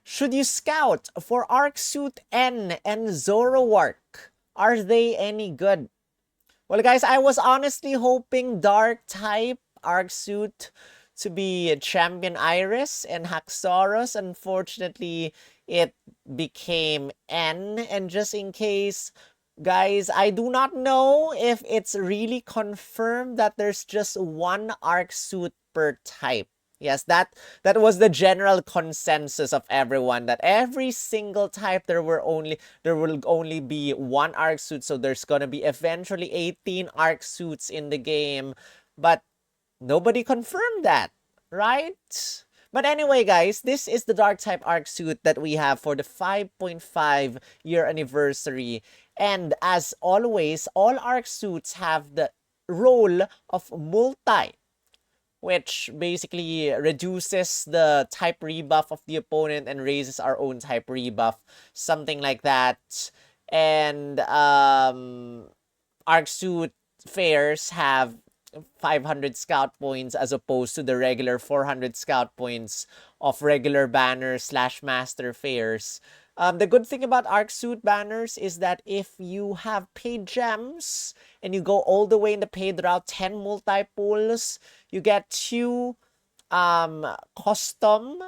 Should you scout for Arc-Suit N and Zoroark? Are they any good? Well, guys, I was honestly hoping Dark-type Arc-Suit to be Champion Iris and Haxorus. Unfortunately, it became N. And just in case, guys, I do not know if it's really confirmed that there's just one Arc-Suit per type. Yes, that was the general consensus of everyone, that every single type there will only be one arc suit, so there's gonna be eventually 18 arc suits in the game, but nobody confirmed that, right? But anyway, guys, this is the dark type arc suit that we have for the 5.5 year anniversary, and as always, all arc suits have the role of multi, which basically reduces the type rebuff of the opponent and raises our own type rebuff, something like that. And Arc Suit fairs have 500 scout points as opposed to the regular 400 scout points of regular banners / master fairs. The good thing about Arc Suit banners is that if you have paid gems and you go all the way in the paid route, 10 multi-pools, you get 2 custom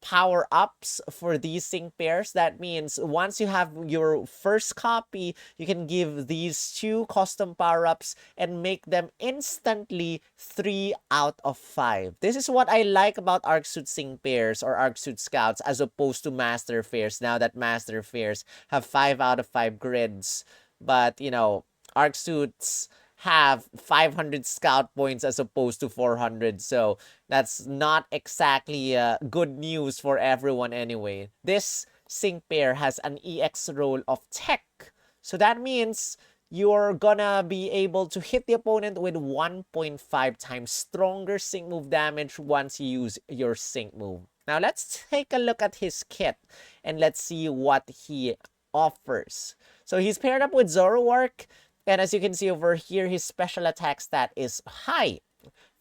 power-ups for these sync pairs. That means once you have your first copy, you can give these 2 custom power-ups and make them instantly 3 out of 5. This is what I like about Arc Suit sync pairs or Arc Suit scouts as opposed to master fairs, now that master fairs have 5 out of 5 grids. But, you know, Arc Suits have 500 scout points as opposed to 400, so that's not exactly good news for everyone anyway. This sync pair has an EX role of tech, so that means you're gonna be able to hit the opponent with 1.5 times stronger sync move damage once you use your sync move. Now let's take a look at his kit and let's see what he offers. So he's paired up with Zoroark, and as you can see over here, his special attack stat is high.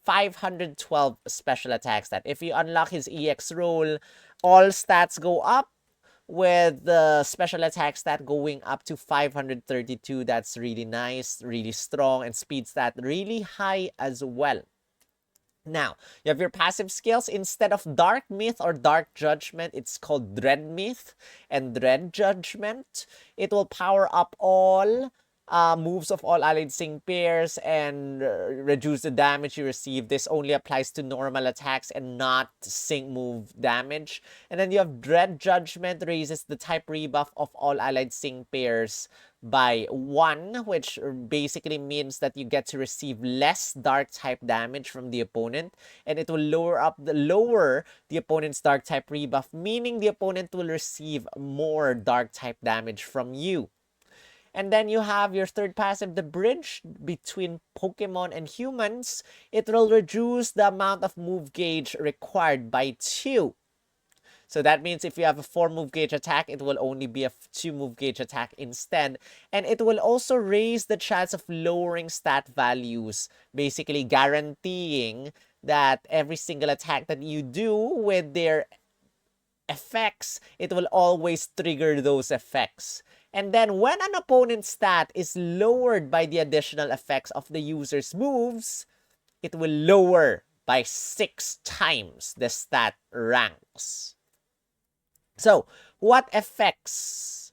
512 special attack stat. If you unlock his EX role, all stats go up, with the special attack stat going up to 532. That's really nice, really strong, and speed stat really high as well. Now, you have your passive skills. Instead of Dark Myth or Dark Judgment, it's called Dread Myth and Dread Judgment. It will power up all moves of all allied sync pairs and reduce the damage you receive. This only applies to normal attacks and not sync move damage. And then you have Dread Judgment, raises the type rebuff of all allied sync pairs by 1, which basically means that you get to receive less dark type damage from the opponent, and it will lower the opponent's dark type rebuff, meaning the opponent will receive more dark type damage from you. And then you have your third passive, the bridge between Pokemon and humans. It will reduce the amount of move gauge required by 2. So that means if you have a 4 move gauge attack, it will only be a 2 move gauge attack instead. And it will also raise the chance of lowering stat values, basically guaranteeing that every single attack that you do with their effects, it will always trigger those effects. And then when an opponent's stat is lowered by the additional effects of the user's moves, it will lower by 6 times the stat ranks. So, what stats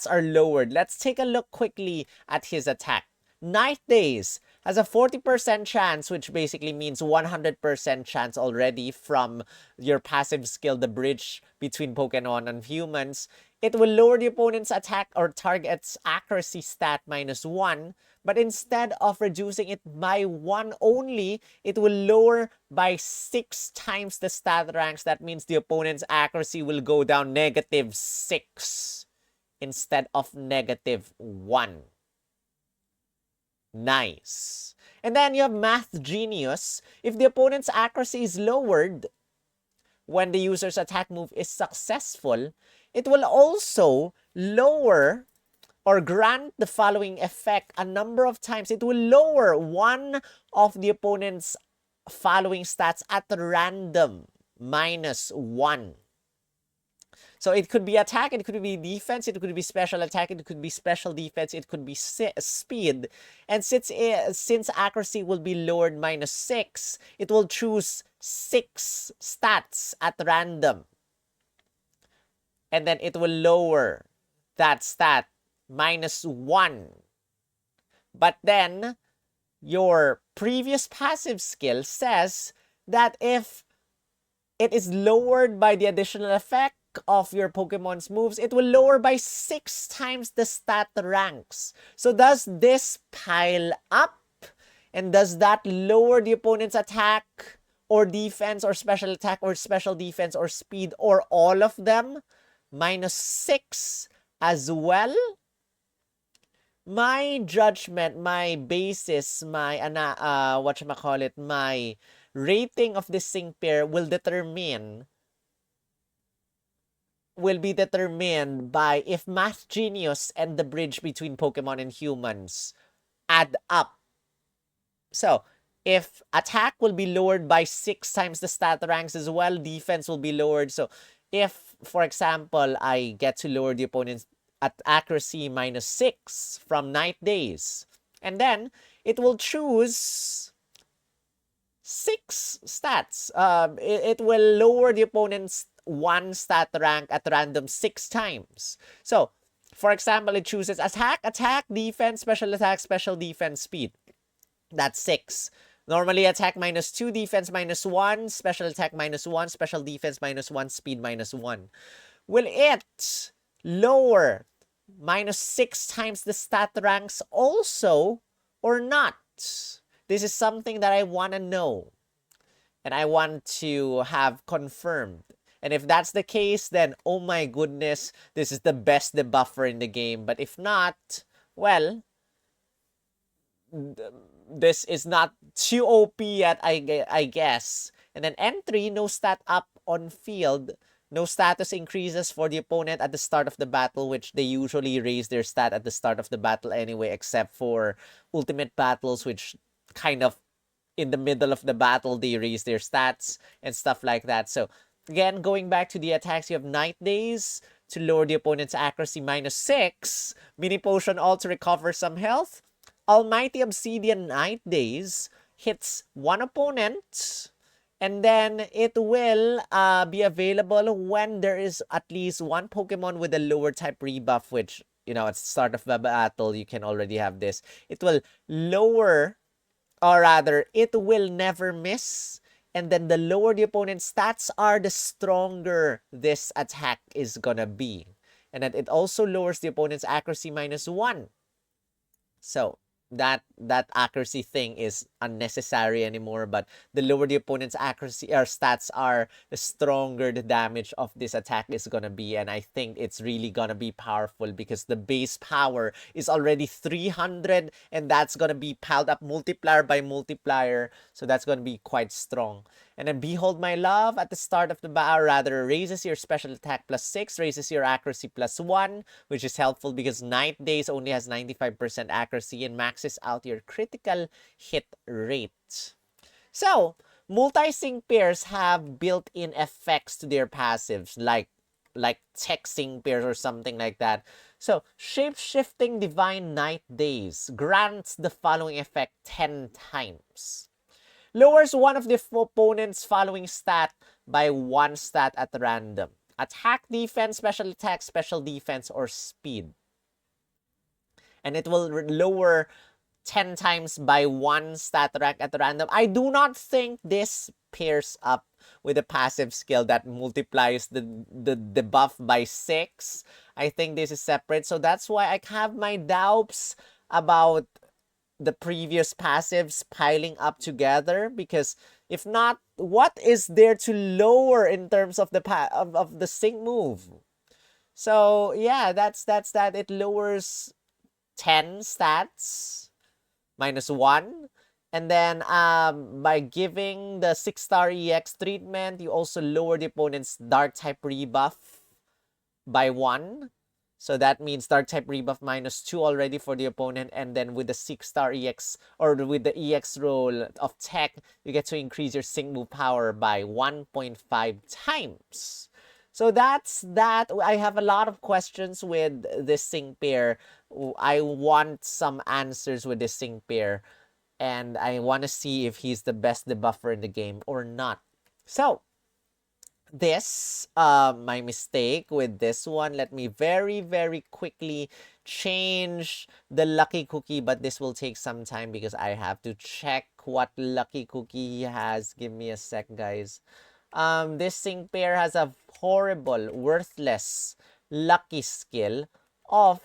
are lowered? Let's take a look quickly at his attack. Night Days has a 40% chance, which basically means 100% chance already from your passive skill, the bridge between Pokemon and humans. It will lower the opponent's attack or target's accuracy stat -1, but instead of reducing it by 1 only, it will lower by 6 times the stat ranks. That means the opponent's accuracy will go down -6 instead of -1. Nice. And then you have Math Genius. If the opponent's accuracy is lowered when the user's attack move is successful, it will also lower or grant the following effect a number of times. It will lower one of the opponent's following stats at random -1. So it could be attack, it could be defense, it could be special attack, it could be special defense, it could be speed. And since accuracy will be lowered -6, it will choose 6 stats at random. And then it will lower that stat -1. But then your previous passive skill says that if it is lowered by the additional effect of your Pokemon's moves, it will lower by 6 times the stat ranks. So does this pile up? And does that lower the opponent's attack or defense or special attack or special defense or speed or all of them? -6 as well? My judgment, my basis, my my rating of this sync pair will be determined by if Math Genius and the bridge between Pokemon and humans add up. So, if attack will be lowered by 6 times the stat ranks as well, defense will be lowered. So, if, for example, I get to lower the opponent's at accuracy -6 from Night Days, and then it will choose 6 stats. It will lower the opponent's 1 stat rank at random 6 times. So, for example, it chooses attack, defense, special attack, special defense, speed. That's 6. Normally, attack -2, defense -1, special attack -1, special defense -1, speed -1. Will it lower -6 times the stat ranks also or not? This is something that I want to know. And I want to have confirmed. And if that's the case, then, oh my goodness, this is the best debuffer in the game. But if not, well, this is not too OP yet, I guess. And then entry, no stat up on field. No status increases for the opponent at the start of the battle, which they usually raise their stat at the start of the battle anyway, except for ultimate battles, which kind of in the middle of the battle, they raise their stats and stuff like that. So, again, going back to the attacks, you have Night Days to lower the opponent's accuracy -6. Mini Potion all to recover some health. Almighty Obsidian Night Days hits one opponent, and then it will be available when there is at least one Pokemon with a lower type rebuff, which, you know, at the start of the battle, you can already have this. It will lower, or rather, it will never miss. And then the lower the opponent's stats are, the stronger this attack is gonna be. And then it also lowers the opponent's accuracy -1. So, that accuracy thing is unnecessary anymore, but the lower the opponent's accuracy or stats are, the stronger the damage of this attack is gonna be. And I think it's really gonna be powerful because the base power is already 300, and that's gonna be piled up multiplier by multiplier, so that's gonna be quite strong. And then Behold My Love at the start of the battle, rather, raises your special attack +6, raises your accuracy +1, which is helpful because Night Days only has 95% accuracy and maxes out your critical hit rate. So, multi-sync pairs have built-in effects to their passives, like tech sync pairs or something like that. So, Shape-Shifting Divine Night Days grants the following effect 10 times. Lowers one of the opponent's following stat by 1 stat at random. Attack, defense, special attack, special defense, or speed. And it will lower 10 times by 1 stat rank at random. I do not think this pairs up with a passive skill that multiplies the debuff by 6. I think this is separate. So that's why I have my doubts about the previous passives piling up together, because if not, what is there to lower in terms of the of the sync move? So yeah, that's that. It lowers 10 stats -1, and then by giving the 6-star EX treatment, you also lower the opponent's dark type rebuff by 1. So that means dark type rebuff -2 already for the opponent, and then with the 6-star EX, or with the EX roll of tech, you get to increase your sync move power by 1.5 times. So that's that. I have a lot of questions with this sync pair. I want some answers with this sync pair. And I want to see if he's the best debuffer in the game or not. So, this, my mistake with this one. Let me very quickly change the lucky cookie, but this will take some time because I have to check what lucky cookie he has. Give me a sec, guys. This sync pair has a horrible, worthless, lucky skill of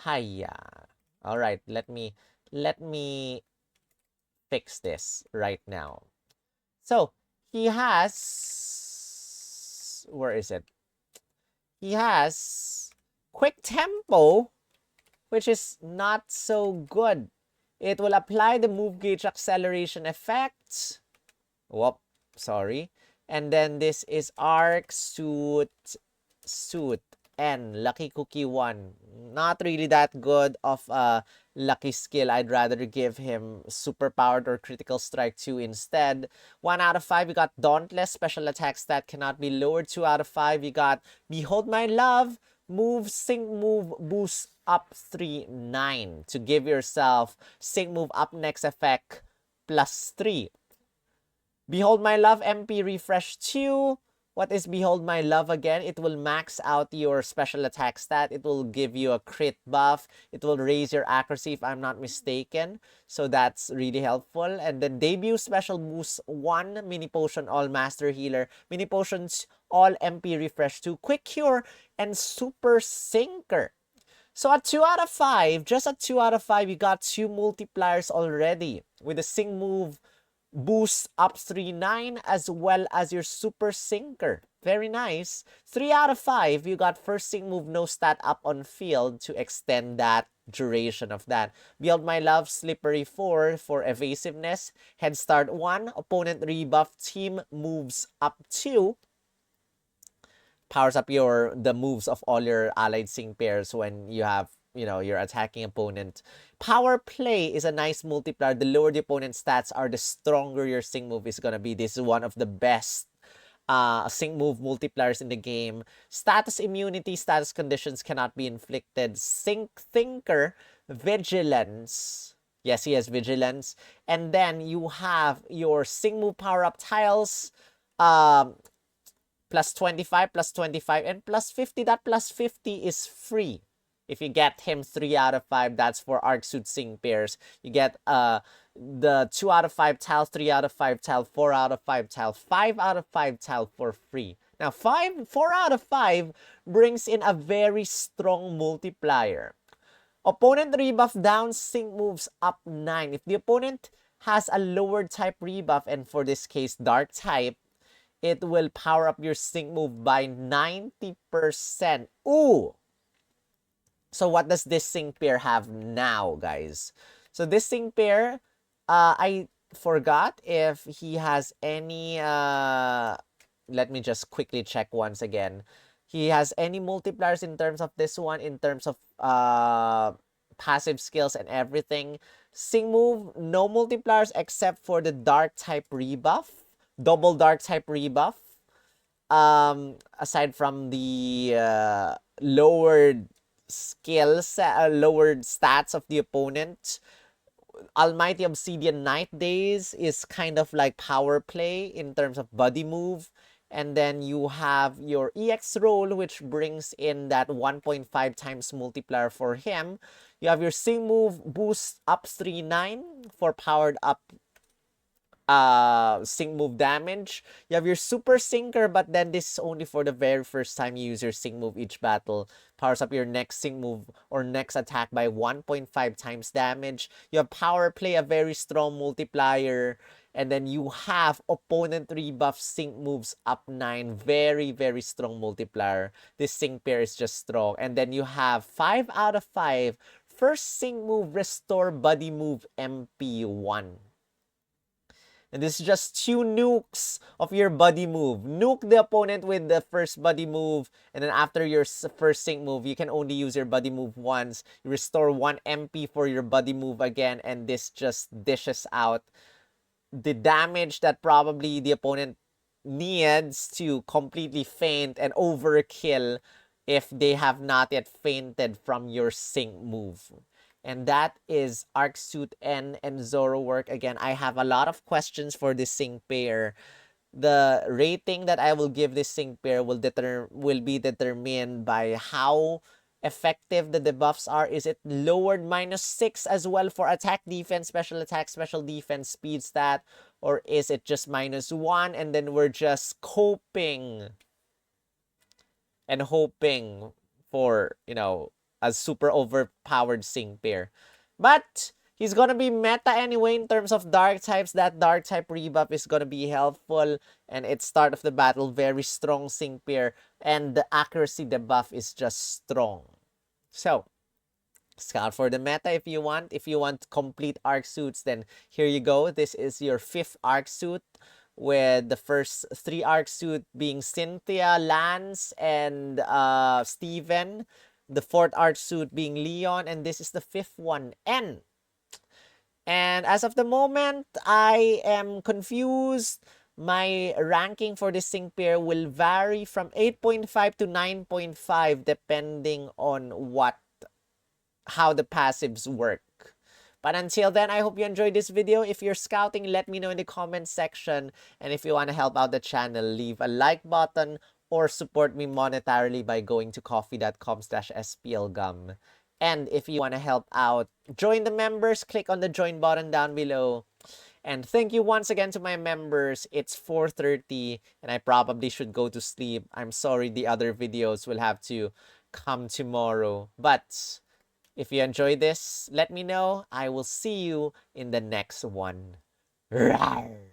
Haya. All right, let me fix this right now. So he has, where is it? He has quick tempo, which is not so good. It will apply the move gauge acceleration effect. Whoop, sorry. And then this is arc, suit, and lucky cookie 1. Not really that good of a lucky skill. I'd rather give him super powered or critical strike 2 instead. 1 out of 5, you got dauntless, special attacks that cannot be lowered. 2 out of 5, you got behold my love, move, sync move, boost up 3, 9 to give yourself sync move up next effect plus 3. Behold my love, MP refresh 2. What is Behold My Love again? It will max out your special attack stat. It will give you a crit buff. It will raise your accuracy if I'm not mistaken. So that's really helpful. And then debut special boost 1, mini potion all master healer, mini potions all MP refresh 2, quick cure, and super sinker. So at 2 out of 5, just at 2 out of 5, you got 2 multipliers already with the sync move boost up 3-9 as well as your super sinker. Very nice. 3 out of 5, you got first sync move no stat up on field to extend that duration of that. Build my love slippery 4 for evasiveness. Head start 1, opponent rebuff, team moves up 2. Powers up the moves of all your allied sync pairs when you have, your attacking opponent. Power play is a nice multiplier. The lower the opponent's stats are, the stronger your sync move is gonna be. This is one of the best sync move multipliers in the game. Status immunity, status conditions cannot be inflicted. Sync thinker, vigilance. Yes, he has vigilance. And then you have your sync move power up tiles. Plus 25, plus 25, and plus 50. That plus 50 is free. If you get him 3 out of 5, that's for Arc Suit Sync pairs. You get the 2 out of 5 tile, 3 out of 5 tile, 4 out of 5 tile, 5 out of 5 tile for free. Now, 4 out of 5 brings in a very strong multiplier. Opponent rebuff down, sync moves up 9. If the opponent has a lower type rebuff, and for this case, dark type, it will power up your sync move by 90%. Ooh! So what does this sync pair have now, guys? So this sync pair, I forgot if he has any, let me just quickly check once again. He has any multipliers in terms of this one, in terms of passive skills and everything. Sync move, no multipliers except for the dark type rebuff. Double dark type rebuff. Aside from the lowered skills, lowered stats of the opponent, Almighty Obsidian Night Days is kind of like power play in terms of body move. And then you have your EX roll, which brings in that 1.5 times multiplier for him. You have your sync move boost up 3-9 for powered up sync move damage. You have your super sinker, but then this is only for the very first time you use your sync move each battle. Powers up your next sync move or next attack by 1.5 times damage. You have power play, a very strong multiplier. And then you have opponent rebuff sync moves up 9. Very strong multiplier. This sync pair is just strong. And then you have 5 out of 5 first sync move restore body move MP1. And this is just 2 nukes of your body move. Nuke the opponent with the first body move. And then after your first sync move, you can only use your body move once. You restore 1 MP for your body move again. And this just dishes out the damage that probably the opponent needs to completely faint and overkill if they have not yet fainted from your sync move. And that is Arc Suit N and Zoroark. Again, I have a lot of questions for this sync pair. The rating that I will give this sync pair will be determined by how effective the debuffs are. Is it lowered -6 as well for attack, defense, special defense, speed stat? Or is it just -1 and then we're just coping and hoping for, you know, a super overpowered sync pair? But he's gonna be meta anyway in terms of dark types. That dark type rebuff is gonna be helpful. And it's start of the battle, very strong sync pair. And the accuracy debuff is just strong. So, scout for the meta if you want. If you want complete arc suits, then here you go. This is your 5th arc suit, with the first 3 arc suit being Cynthia, Lance, and Steven. The 4th arc suit being Leon, and this is the 5th one, N. And as of the moment, I am confused. My ranking for this sync pair will vary from 8.5 to 9.5 depending on how the passives work. But until then, I hope you enjoyed this video. If you're scouting, let me know in the comment section. And if you want to help out the channel, leave a like button or support me monetarily by going to coffee.com/splgum. And if you want to help out, join the members. Click on the join button down below. And thank you once again to my members. It's 4:30 and I probably should go to sleep. I'm sorry the other videos will have to come tomorrow. But if you enjoyed this, let me know. I will see you in the next one. Rawr.